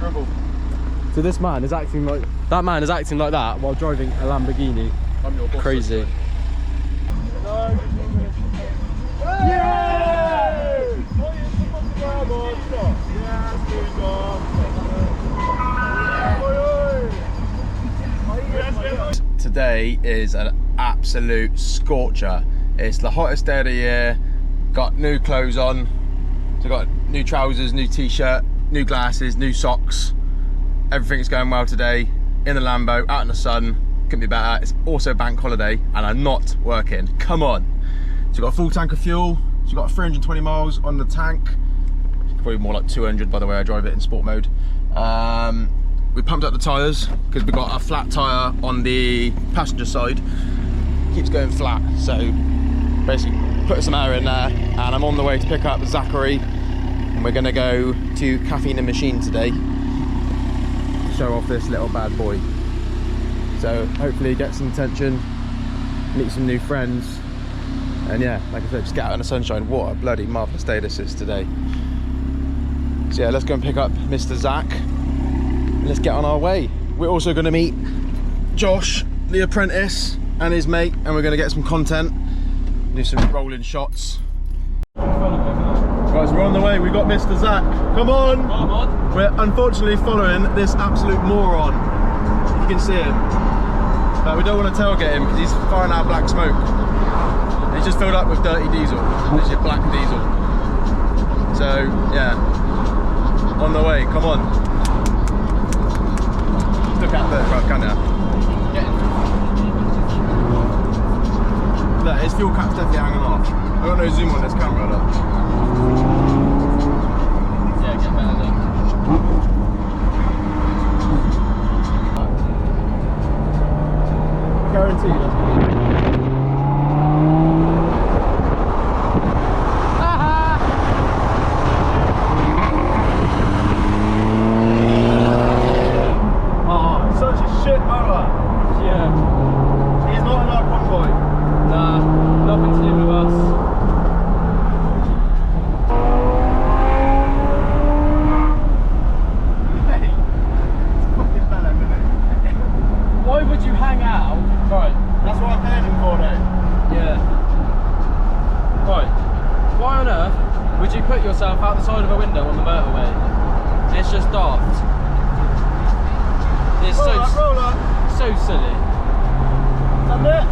dribble. So this man is acting like that man is acting like that while driving a Lamborghini. I'm your boss. Crazy. No, today is an absolute scorcher. It's the hottest day of the year. Got new clothes on. So got new trousers, new t-shirt, new glasses, new socks. Everything's going well today. In the Lambo, out in the sun. Couldn't be better. It's also bank holiday and I'm not working. Come on. So we've got a full tank of fuel. So we've got 320 miles on the tank. Probably more like 200 by the way I drive it in sport mode. We pumped up the tyres because we got a flat tyre on the passenger side. Keeps going flat, so basically put some air in there, and I'm on the way to pick up Zachary, and we're gonna go to Caffeine and Machine today to show off this little bad boy. So hopefully get some attention, meet some new friends, and yeah, like I said, just get out in the sunshine. What a bloody marvellous day this is today. So yeah, let's go and pick up Mr. Zac. Let's get on our way. We're also going to meet Josh, the apprentice, and his mate, and we're going to get some content, do some rolling shots. Guys, we're on the way. We've got Mr. Zac. Come on! Come on! We're unfortunately following this absolute moron. You can see him. But we don't want to tailgate him because he's firing out black smoke. He's just filled up with dirty diesel. This is your black diesel. So, yeah. On the way. Come on. Look out there, right, can ya? Look, his fuel cap's definitely hanging off. I've got no zoom on this camera, look. Yeah, get better look. Guaranteed. Out the side of a window on the motorway. It's just daft. It's so silly. Send it.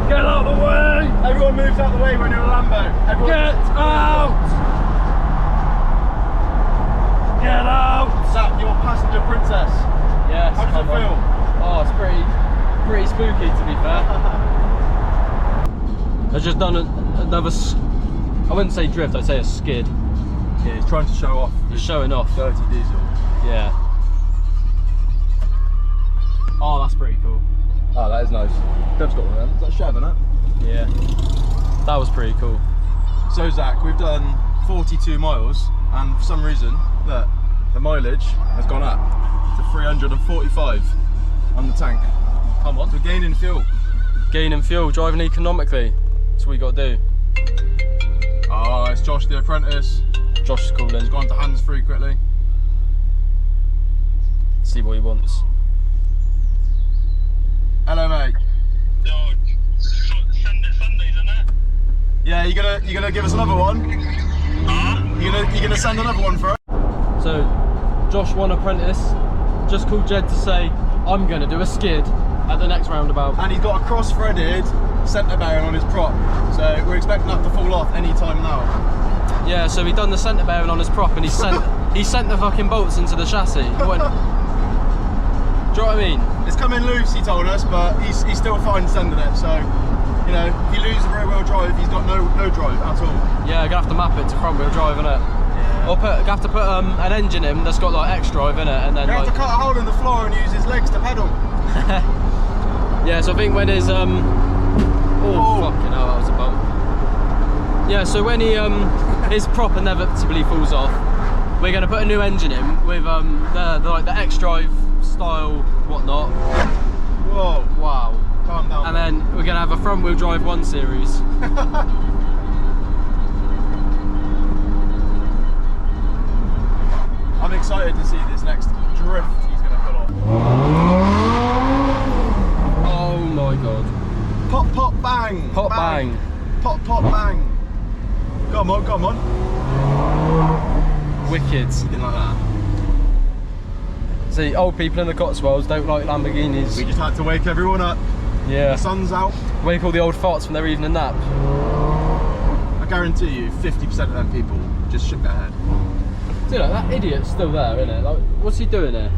Get out of the way! Everyone moves out the way when you're a Lambo. Everyone get out! Get out! Zac, your passenger princess. Yes. How does it feel? Oh, it's pretty spooky to be fair. I've just done another, I wouldn't say drift, I'd say a skid. Yeah, he's trying to show off. He's showing off. Dirty diesel. Yeah. Oh, that's pretty cool. Oh, that is nice. Dev's got one of them. Is that Chev, isn't it? Yeah. That was pretty cool. So Zac, we've done 42 miles, and for some reason, look, the mileage has gone up to 345 on the tank. Come on. So gaining fuel. Gaining fuel, driving economically. That's what you got to do. Oh, it's Josh the apprentice. Josh is calling. He's gone to hands-free quickly. See what he wants. Hello, mate. Yo, Sundays, isn't it? Yeah, you gonna give us another one? Huh? You gonna send another one for us? So, Josh won apprentice. Just called Jed to say I'm gonna do a skid at the next roundabout. And he's got a cross-threaded centre bearing on his prop, so we're expecting that to fall off any time now. Yeah, so he done the centre bearing on his prop and he sent the fucking bolts into the chassis. He went, do you know what I mean? It's coming loose, he told us, but he's still fine sending it. So, you know, if you lose the rear wheel drive, he's got no drive at all. Yeah, you're gonna have to map it to front wheel drive, innit? Yeah. Or have to put an engine in that's got like X drive in it, and then you have to cut a hole in the floor and use his legs to pedal. Yeah, so I think when his fucking hell, that was a bump. Yeah, so when he his prop inevitably falls off, we're gonna put a new engine in with the X drive style whatnot. Whoa! Wow! Calm down. And then we're gonna have a front wheel drive 1 series. Pop, pop, bang. Come on, come on. Wicked. Something like that. See, old people in the Cotswolds don't like Lamborghinis. We just had to wake everyone up. Yeah. The sun's out. Wake all the old farts from their evening nap. I guarantee you, 50% of them people just shook their head. Dude, like, that idiot's still there, isn't it? Like, what's he doing there?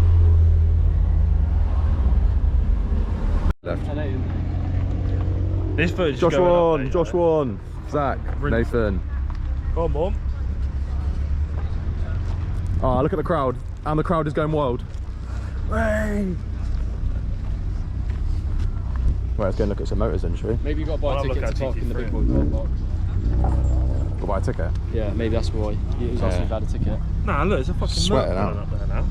Left. I know. This footage Josh is going won, up, mate. Josh won. Zach, Nathan. Come on. Oh, look at the crowd. And the crowd is going wild. Hey! Well, let's go and look at some motors then, shall we? Maybe you got to buy I'll a look ticket at to park in the GT3. big boy car park. Go buy a ticket. Yeah, maybe that's why. He was asking if I had a ticket. Nah, look, there's a fucking Sweating motor out. up there now.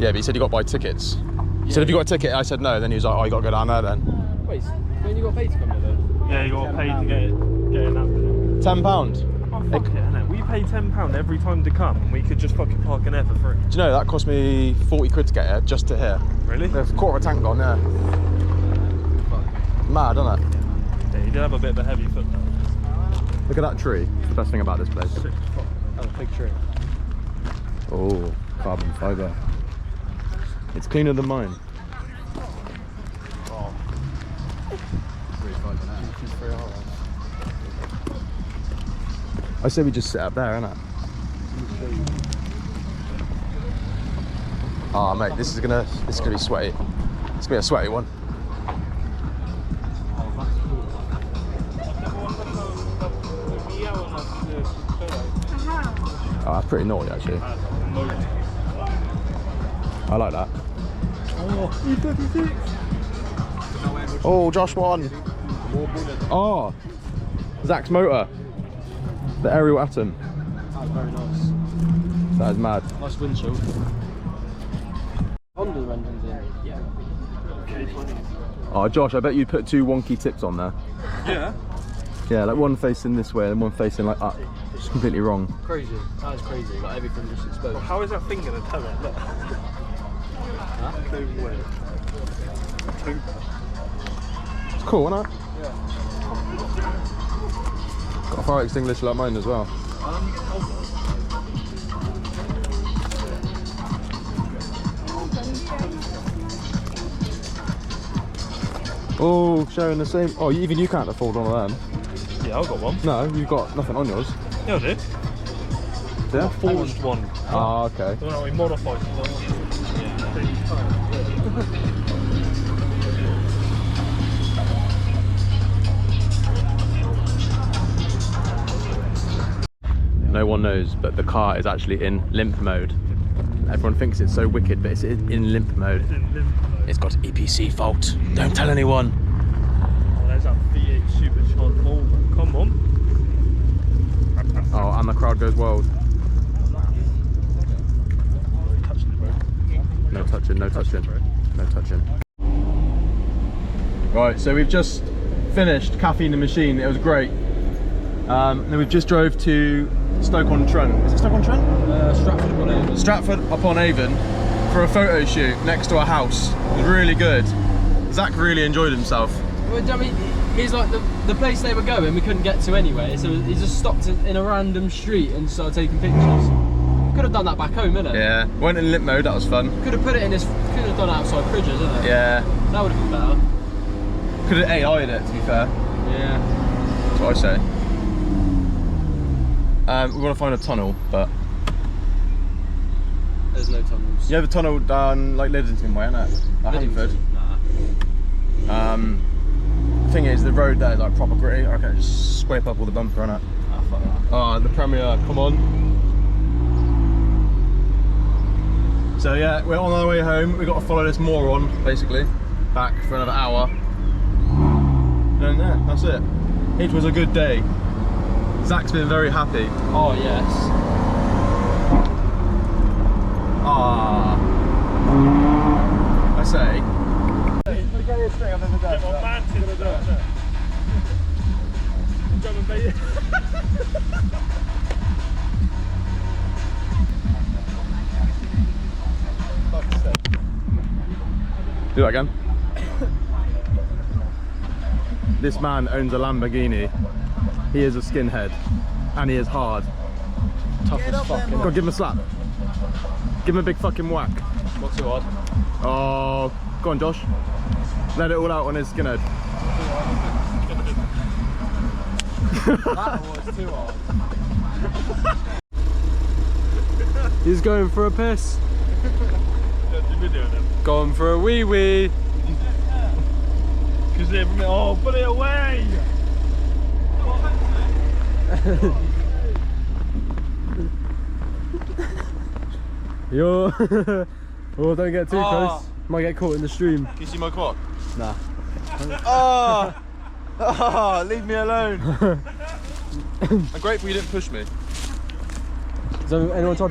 Yeah, but he said you got to buy tickets. He said if you got a ticket, I said no. Then he was like, oh, you got to go down there then. Wait, when you got paid to come here though? Yeah, you got to pay to get in that bit. £10. Oh, fuck it, innit? We pay £10 every time to come, and we could just fucking park in there for free. Do you know that cost me 40 quid to get here, just to here? Really? There's a quarter of a tank gone, yeah. Mad, isn't it? Yeah, you did have a bit of a heavy foot though. Look at that tree. It's the best thing about this place. Oh, big tree. Oh, carbon fibre. It's cleaner than mine. I say we just sit up there, innit? Oh mate, this is gonna be sweaty. It's gonna be a sweaty one. Oh, that's pretty naughty actually. I like that. Oh, Josh won. Oh, Zach's motor. The aerial atom. That was very nice. That is mad. Nice windshield. Honda engines in. Yeah. Oh, Josh, I bet you put 2 wonky tips on there. Yeah? Yeah, like one facing this way and one facing like up. It's completely wrong. Crazy. That is crazy. Like everything just exposed. How is that thing going to tow it? Look. No way. It's cool, isn't it? Yeah. Got a fire extinguisher like mine as well. Oh, sharing the same. Oh, even you can't afford one of them. Yeah, I've got one. No, you've got nothing on yours. Yeah, I do. Yeah? Forged one. Ah, okay. The one that we modified. No one knows, but the car is actually in limp mode. Everyone thinks it's so wicked, but it's in limp mode. It's got EPC fault. Don't tell anyone. Oh, there's that V8 supercharged Volvo. Come on. Oh, and the crowd goes wild. Touching it, bro. No touching, no touching, no touching. Right, so we've just finished Caffeine the Machine. It was great. Then we've just drove to Stoke-on-Trent. Is it Stoke-on-Trent? Stratford-upon-Avon. Stratford-upon-Avon for a photo shoot next to a house. It was really good. Zach really enjoyed himself. Well, I mean, he's like the place they were going we couldn't get to anyway, so he just stopped in a random street and started taking pictures. Could have done that back home, innit? Yeah, went in limp mode, that was fun. Could have put it in his, could have done it outside Bridges, innit? Yeah. That would have been better. Could have AI'd it, to be fair. Yeah. That's what I say. We want to find a tunnel, but... There's no tunnels. You have a tunnel down, like, Liddington way, innit? Like Hungerford. Nah. The thing is, the road there is like proper gritty. I reckon just scrape up all the bumper on it. Ah, fuck that. Oh, the Premier, come on. So yeah, we're on our way home. We've got to follow this moron, basically, back for another hour. And yeah, that's it. It was a good day. Zach's been very happy. Oh, yes. Ah. I say. Do that again. This man owns a Lamborghini. He is a skinhead. And he is hard. Tough as fuck. Go on, give him a slap. Give him a big fucking whack. Not too hard. Oh, go on, Josh. Let it all out on his skinhead. That was too hard. He's going for a piss. Going for a wee wee. Oh, put it away! Yo. Oh, don't get too close. Might get caught in the stream. Can you see my quad? Nah. Oh, leave me alone. I'm grateful you didn't push me. Has anyone tried